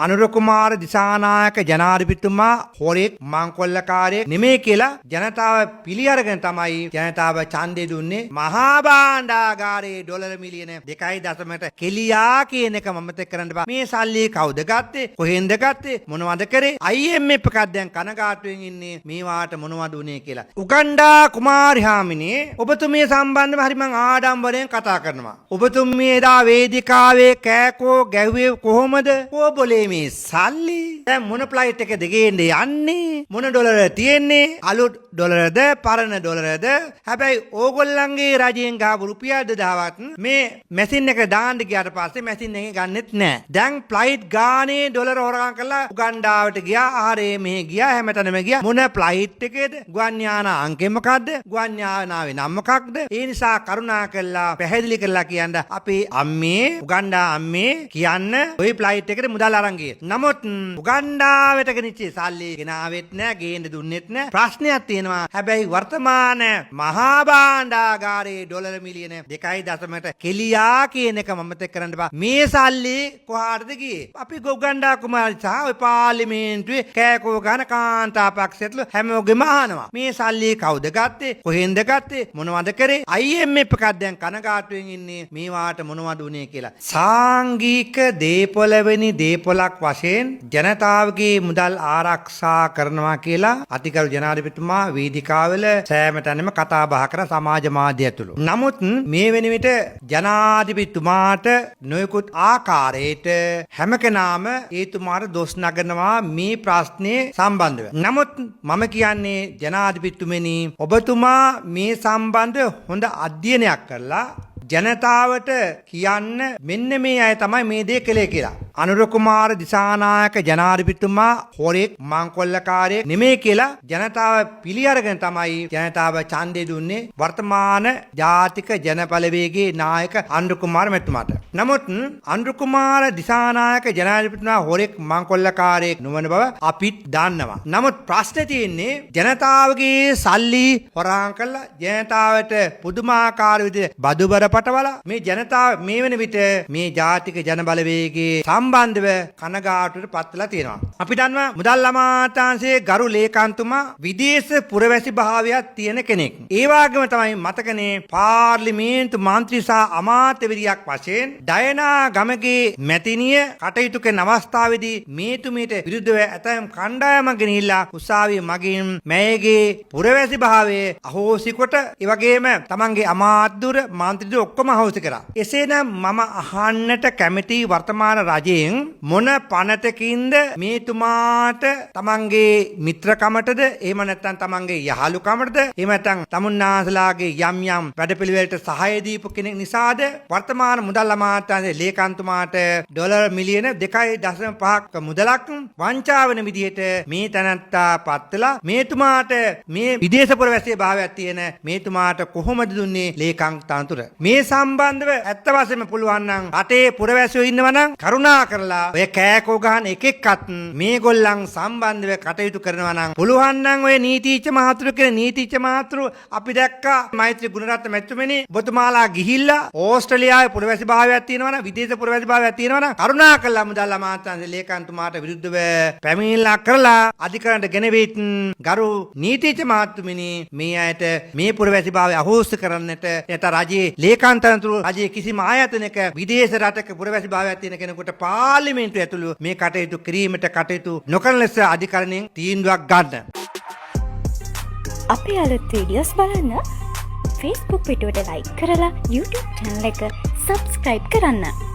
අනුර කුමාර දිසානායක ජනාධිපතිතුමා හොරෙක් මංකොල්ලකාරයෙක් නෙමෙයි කියලා ජනතාව පිළි අරගෙන තමයි ජනතාව ඡන්දය දුන්නේ. මහා භාණ්ඩාගාරයේ ඩොලර් මිලියන 2.0ට කෙලියා කියන එක මතක කරන්න බෑ. මේ සල්ලි කවුද ගත්තේ? කොහෙන්ද ගත්තේ? මොනවද කරේ? IMF එකක් දැන් කනගාටුවෙන් ඉන්නේ මේවාට මොනවද උනේ කියලා. උගන්ඩා කුමාරි හාමිනේ ඔබතුමිය සම්බන්ධව හරි මං ආඩම්බරයෙන් කතා කරනවා. ඔබතුමිය එදා වේදිකාවේ කෑකෝ ගැහුවේ කොහොමද? ඕබොලේ මේ සල්ලි දැන් මොන ෆ්ලයිට් එකද ගේන්නේ යන්නේ? මොන ඩොලර තියෙන්නේ? අලුත් ඩොලරද පරණ ඩොලරද? හැබැයි ඕගොල්ලන්ගේ රජයෙන් ගාපු රුපියල් 2000ත් මේ මැෂින් එක දාන්න ගියාට පස්සේ මැෂින් එකේ ගන්නෙත් නෑ. දැන් ෆ්ලයිට් ගානේ ඩොලර හොරගම් කරලා උගන්ඩාවට ගියා. ආහාරේ මෙහෙ ගියා. හැමතැනම ගියා. මොන ෆ්ලයිට් එකේද? ගුවන් යානා අංකෙ මොකද්ද? ගුවන් යානාවේ නම මොකක්ද? ඒ නිසා කරුණා කළා පැහැදිලි කරලා කියන්න අපේ අම්මේ උගන්ඩා අම්මේ කියන්න ওই ෆ්ලයිට් එකට මුදල් අරන් ගියේ. නමුත් උගන්ඩාවට ගෙනිච්ච සල්ලි ගෙනාවෙත් නෑ, ගේන්න දුන්නෙත් නෑ. ප්‍රශ්නයක් තියෙනවා. හැබැයි වර්තමාන මහා භාණ්ඩාගාරයේ ඩොලර් මිලියන 2.0ට කෙලියා කියන එක මතක කරන්න බෑ. මේ සල්ලි කොහාටද ගියේ? අපි උගන්ඩා කුමාරි සහ ඔය පාර්ලිමේන්තුවේ කෑකෝ ගන්න කාන්තා පක්ෂයටලු හැමෝගෙම අහනවා. මේ සල්ලි කවුද ගත්තේ? කොහෙන්ද ගත්තේ? මොනවද කරේ? IMF එකක් දැන් කනගාටුවෙන් ඉන්නේ මේවාට මොනවද උනේ කියලා. සාංගික දේපොළවෙනි දේපොළක් වශයෙන් ජනතාවගේ මුදල් ආරක්ෂා කරනවා කියලා අතිගරු ජනාධිපතිතුමා වේදිකාවල සෑම තැනම කතා බහ කර සමාජ මාධ්‍ය ඇතුළු. නමුත් මේ වෙන විට ජනාධිපතිතුමාට නොයෙකුත් ආකාරයට හැම කෙනාම ඒතුමාට දොස් නගනවා මේ ප්‍රශ්නේ සම්බන්ධව. නමුත් මම කියන්නේ ජනාධිපතිතුමනි ඔබතුමා මේ සම්බන්ධ හොඳ අධ්‍යයනයක් කරලා ජනතාවට කියන්න මෙන්න මේ අය තමයි මේ දේ කළේ කියලා. අනුර කුමාර දිසානායක ජනාධිපතිතුමා හොරෙක් මංකොල්ලකාරයෙක් නෙමෙයි කියලා ජනතාව පිළි අරගෙන තමයි ජනතාව ඡන්දය දුන්නේ වර්තමාන ජාතික ජනබලවේගයේ නායක අනුර කුමාර මැතිතුමාට. නමුත් අනුර කුමාර දිසානායක ජනාධිපතිතුමා හොරෙක් මංකොල්ලකාරයෙක් නොවන බව අපිත් දන්නවා. නමුත් ප්‍රශ්නේ තියෙන්නේ ජනතාවගේ සල්ලි හොරාම් කරලා ජනතාවට පුදුමාකාර විදිහට බදුබර පටවලා මේ ජනතාව මේ වෙන විට මේ ජාතික ජනබලවේගයේ සම්බන්ධව කනගාටුවට පත්වලා තියෙනවා. අපි දන්නවා මුදල් අමාත්‍යාංශයේ ගරු ලේකම්තුමා විදේශ පුරවැසි භාවයක් තියෙන කෙනෙක්. ඒ වගේම තමයි මතකනේ පාර්ලිමේන්තු මන්ත්‍රී සහ අමාත්‍යවරියක් වශයෙන් ඩයනා ගමගේ මැතිණිය කටයුතු කරන අවස්ථාවේදී මේතුමියට විරුද්ධව ඇතැම් කණ්ඩායමක් ගෙනහිල්ලා උසාවිය මගින් මෑයගේ පුරවැසි භාවයේ අහෝසි කොට ඒ වගේම තමන්ගේ අමාත්‍යවර මන්ත්‍රීද ඔක්කොම අහෝසි කරා. එසේනම් මම අහන්නට කැමති වර්තමාන රජයෙන් මොන පනතකින්ද මේතුමාට තමන්ගේ මිත්‍රකමටද එහෙම නැත්නම් තමන්ගේ යහළුකමටද එහෙම නැත්නම් තමුන්නාසලාගේ යම් යම් වැඩපිළිවෙලට සහාය දීපු කෙනෙක් නිසාද වර්තමාන මුදල් අමාත්‍යාංශයේ ලේකම්තුමාට ඩොලර් මිලියන 2.5ක මුදලක් වංචා වෙන විදිහට මේ තැනත්තා පත්වලා මේතුමාට මේ විදේශ පුරවැසිය භාවයක් තියෙන මේතුමාට කොහොමද දුන්නේ ලේකම් තනතුර? මේ සම්බන්ධව ඇත්ත වශයෙන්ම පුළුවන් නම් රටේ පුරවැසියෝ ඉන්නවා නම් කරුණා කරලා ඔය කෑකෝ ගහන එකෙක්වත් මේගොල්ලන් සම්බන්ධව කටයුතු කරනවා නම් පුළුවන් නම් ඔය නීතිච්ච මහතුරු කියන නීතිච්ච මහතුරු අපි දැක්කා මෛත්‍රී ගුණරත්න මැතිතුමනි ඔබතුමාලා ගිහිල්ලා ඕස්ට්‍රේලියාවේ පුරවැසි භාවයක් තියෙනවා නම් විදේශ පුරවැසි භාවයක් තියෙනවා නම් කරුණා කරලා මුදල් අමාත්‍යාංශයේ ලේකම්තුමාට විරුද්ධව පැමිණිල්ලක් කරලා අධිකරණයට ගෙනවිත් ගරු නීතිච්ච මහතුමිනි මේ අයට මේ පුරවැසි භාවය අහෝසි කරන්නට එත රජයේ ලේකම් තනතුරු රජයේ කිසිම ආයතනයක විදේශ රටක පුරවැසි භාවයක් තියෙන කෙනෙකුට පාර්ලිමේන්තුව ඇතුළු මේ කටයුතු කිරීමට කටයුතු නොකරන ලෙස අධිකරණයෙන් තීන්දුවක් ගන්න. අපේ අලුත් වීඩියෝස් බලන්න Facebook පිටුවට ලයික් කරලා YouTube channel එක subscribe කරන්න.